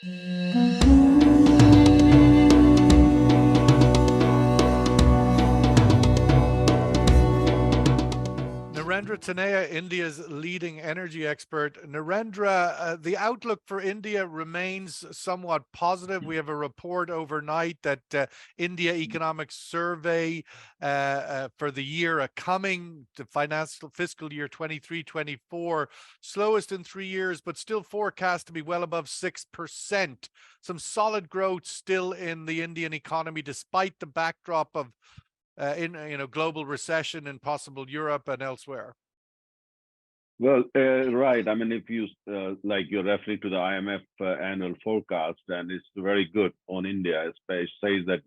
Narendra Taneja, India's leading energy expert. Narendra, the outlook for India remains somewhat positive. We have a report overnight that India Economic Survey for the year coming, the financial fiscal year 23-24, slowest in 3 years, but still forecast to be well above 6%. Some solid growth still in the Indian economy, despite the backdrop of in global recession in possible Europe and elsewhere. Well, right. I mean, if you like you're referring to the IMF annual forecast, and it's very good on India. It says that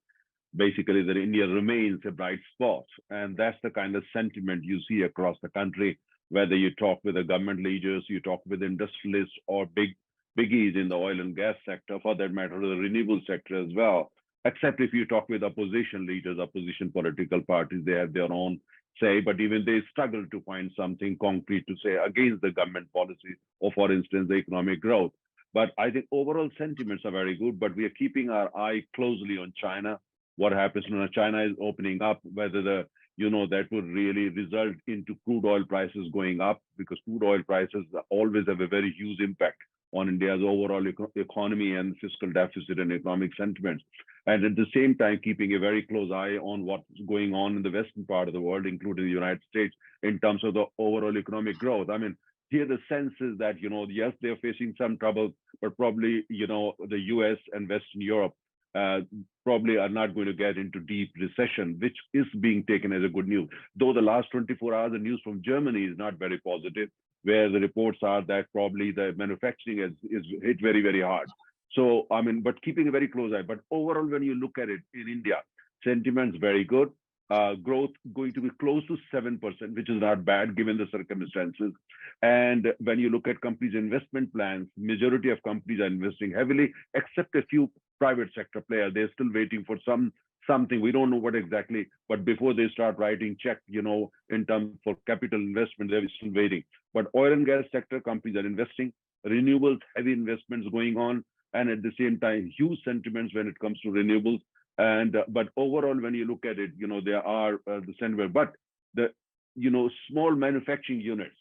basically that India remains a bright spot, and that's the kind of sentiment you see across the country. Whether you talk with the government leaders, you talk with industrialists or biggies in the oil and gas sector, for that matter, the renewable sector as well. Except if you talk with opposition leaders, opposition political parties, they have their own say, but even they struggle to find something concrete to say against the government policy, or for instance, the economic growth. But I think overall sentiments are very good, but we are keeping our eye closely on China. What happens when China is opening up, whether that would really result into crude oil prices going up, because crude oil prices always have a very huge impact on India's overall economy and fiscal deficit and economic sentiments. And at the same time, keeping a very close eye on what's going on in the western part of the world, including the United States, in terms of the overall economic growth. I mean, here the sense is that, yes, they're facing some trouble, but probably, the US and Western Europe probably are not going to get into deep recession, which is being taken as a good news. Though the last 24 hours, the news from Germany is not very positive, where the reports are that probably the manufacturing is hit very, very hard. So, I mean, but keeping a very close eye. But overall, when you look at it in India, sentiment's very good. Growth going to be close to 7%, which is not bad given the circumstances. And when you look at companies' investment plans, majority of companies are investing heavily, except a few private sector players. They're still waiting for something. We don't know what exactly, but before they start writing check, in terms for capital investment, they're still waiting. But oil and gas sector companies are investing, renewables, heavy investments going on, and at the same time, huge sentiments when it comes to renewables. And but overall, when you look at it, there are the sentiment, but the small manufacturing units,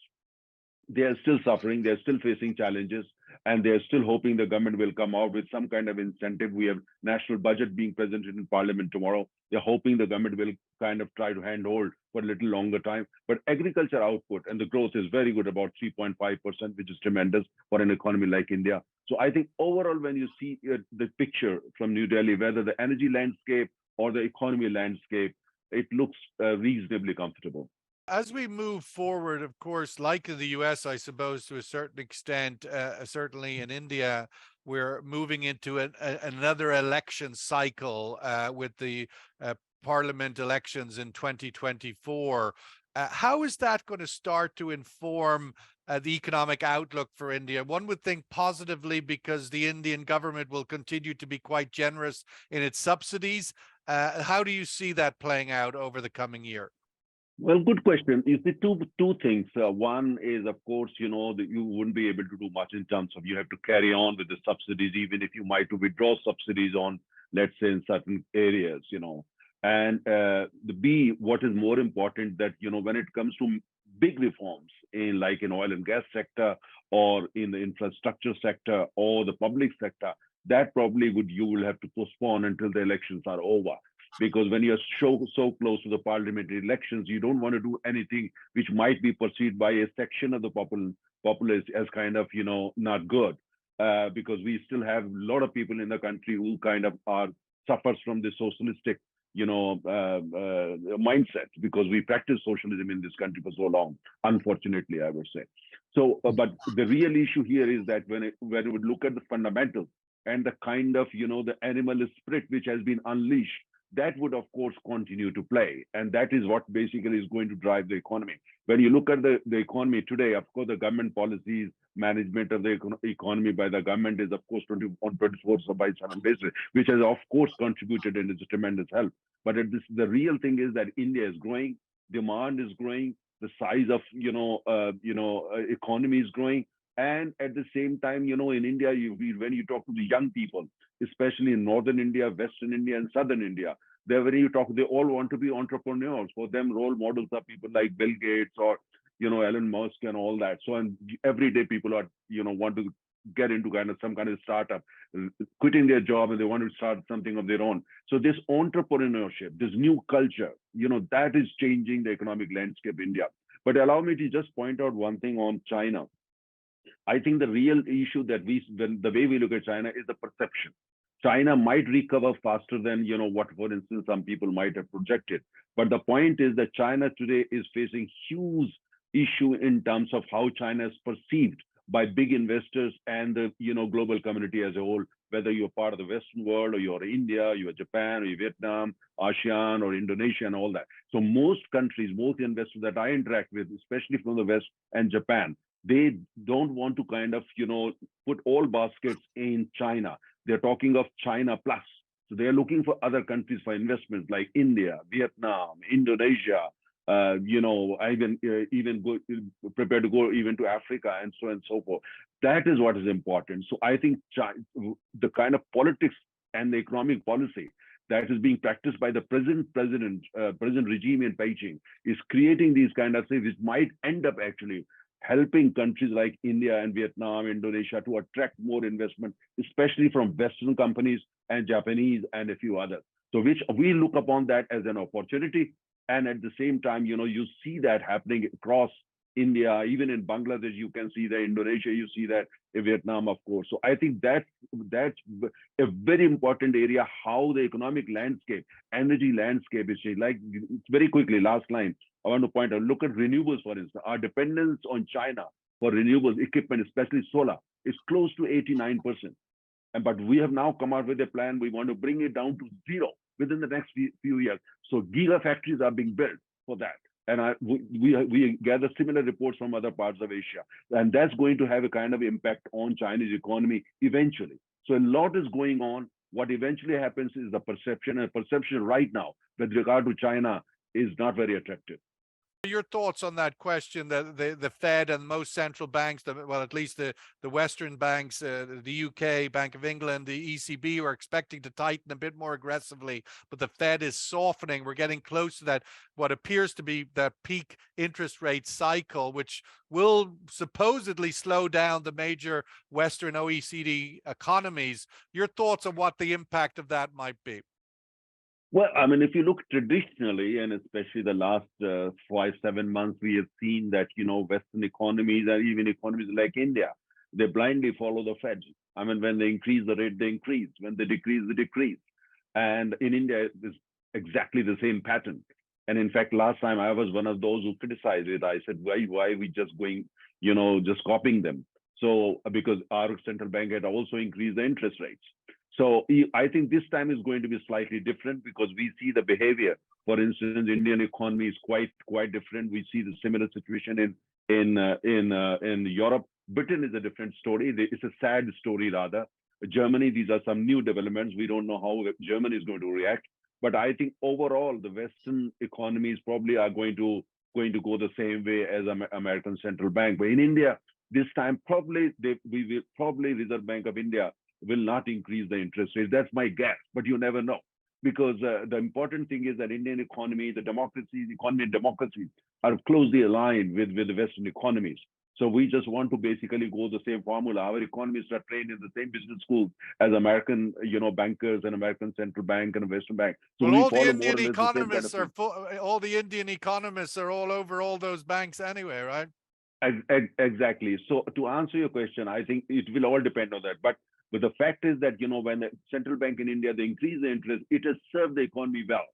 they are still suffering, they're still facing challenges, and they're still hoping the government will come out with some kind of incentive. We have national budget being presented in parliament tomorrow. They're hoping the government will kind of try to handhold for a little longer time. But agriculture output and the growth is very good, about 3.5%, which is tremendous for an economy like India. So I think overall, when you see the picture from New Delhi, whether the energy landscape or the economy landscape, it looks reasonably comfortable. As we move forward, of course, like in the US, I suppose, to a certain extent, certainly in India, we're moving into another election cycle with the parliament elections in 2024. How is that going to start to inform the economic outlook for India? One would think positively, because the Indian government will continue to be quite generous in its subsidies. How do you see that playing out over the coming year? Well, good question. You see, two things. One is, of course, that you wouldn't be able to do much in terms of you have to carry on with the subsidies, even if you might to withdraw subsidies on, let's say, in certain areas, And the B, what is more important that, when it comes to big reforms in oil and gas sector or in the infrastructure sector or the public sector, that probably you will have to postpone until the elections are over. Because when you're so close to the parliamentary elections, you don't want to do anything which might be perceived by a section of the populace as kind of, not good. Because we still have a lot of people in the country who kind of suffers from the socialistic, mindset, because we practice socialism in this country for so long, unfortunately, I would say. So, but the real issue here is that when we look at the fundamentals and the kind of, the animal spirit which has been unleashed, that would, of course, continue to play. And that is what basically is going to drive the economy. When you look at the economy today, of course, the government policies, management of the economy by the government is, of course, 24/7 basis, which has, of course, contributed and is a tremendous help. But the real thing is that India is growing, demand is growing, the size of, economy is growing. And at the same time, in India, when you talk to the young people, especially in northern India, western India, and southern India, when you talk, they all want to be entrepreneurs. For them, role models are people like Bill Gates or Elon Musk and all that. So, and every day people are want to get into kind of some kind of startup, quitting their job, and they want to start something of their own. So this entrepreneurship, this new culture, that is changing the economic landscape in India. But allow me to just point out one thing on China. I think the real issue that the way we look at China is the perception. China might recover faster than what, for instance, some people might have projected. But the point is that China today is facing huge issue in terms of how China is perceived by big investors and the global community as a whole. Whether you're part of the Western world, or you're India, you're Japan, or you're Vietnam, ASEAN, or Indonesia, and all that. So most countries, most investors that I interact with, especially from the West and Japan, they don't want to kind of put all baskets in China. They're talking of China plus. So they're looking for other countries for investments like India, Vietnam, Indonesia, even go prepared to go even to Africa, and so on and so forth. That is what is important. So I think the kind of politics and the economic policy that is being practiced by the present regime in Beijing is creating these kind of things, which might end up actually helping countries like India and Vietnam, Indonesia to attract more investment, especially from Western companies and Japanese and a few others. So which we look upon that as an opportunity. And at the same time, you see that happening across India, even in Bangladesh, you can see that, Indonesia, you see that, in Vietnam, of course. So I think that's a very important area, how the economic landscape, energy landscape is changing. Like, very quickly, last line, I want to point out, look at renewables, for instance. Our dependence on China for renewables equipment, especially solar, is close to 89%. But we have now come out with a plan. We want to bring it down to zero within the next few years. So gigafactories are being built for that. And we gather similar reports from other parts of Asia. And that's going to have a kind of impact on Chinese economy eventually. So a lot is going on. What eventually happens is the perception, and perception right now with regard to China is not very attractive. Your thoughts on that question, that the Fed and most central banks, well, at least the Western banks, the UK, Bank of England, the ECB, are expecting to tighten a bit more aggressively, but the Fed is softening. We're getting close to that, what appears to be that peak interest rate cycle, which will supposedly slow down the major Western OECD economies. Your thoughts on what the impact of that might be? Well, I mean, if you look traditionally, and especially the last 5-7 months, we have seen that, Western economies, and even economies like India, they blindly follow the Fed. I mean, when they increase the rate, they increase. When they decrease, they decrease. And in India, it's exactly the same pattern. And in fact, last time I was one of those who criticized it. I said, why are we just going, just copying them? So because our central bank had also increased the interest rates. So I think this time is going to be slightly different, because we see the behavior. For instance, Indian economy is quite different. We see the similar situation in Europe. Britain is a different story. It's a sad story rather. Germany, these are some new developments. We don't know how Germany is going to react. But I think overall, the Western economies probably are going to go the same way as American Central Bank. But in India, this time probably Reserve Bank of India will not increase the interest rate. That's my guess, but you never know. Because the important thing is that Indian economy, the economy and democracy are closely aligned with the Western economies. So we just want to basically go the same formula. Our economists are trained in the same business schools as American, bankers and American Central Bank and Western Bank. So well, we all the follow Indian more or less the same kind of thing. all the Indian economists are all over all those banks anyway, right? Exactly. So to answer your question, I think it will all depend on that. But the fact is that, when the central bank in India, they increase the interest, it has served the economy well.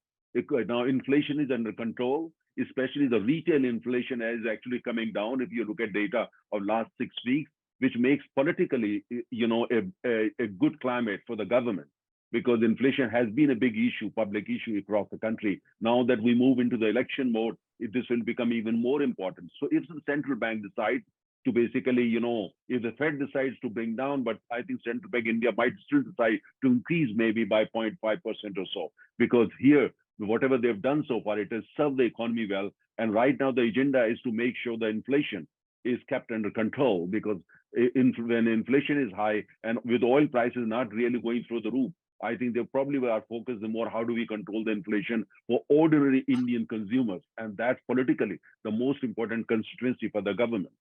Now inflation is under control, especially the retail inflation is actually coming down. If you look at data of last 6 weeks, which makes politically, a good climate for the government, because inflation has been a big issue, public issue across the country. Now that we move into the election mode, this will become even more important. So if the central bank decides to basically, if the Fed decides to bring down, but I think Central Bank India might still decide to increase maybe by 0.5% or so, because here, whatever they've done so far, it has served the economy well. And right now the agenda is to make sure the inflation is kept under control, because When inflation is high and with oil prices not really going through the roof, I think they probably are focused more how do we control the inflation for ordinary Indian consumers, and that's politically the most important constituency for the government.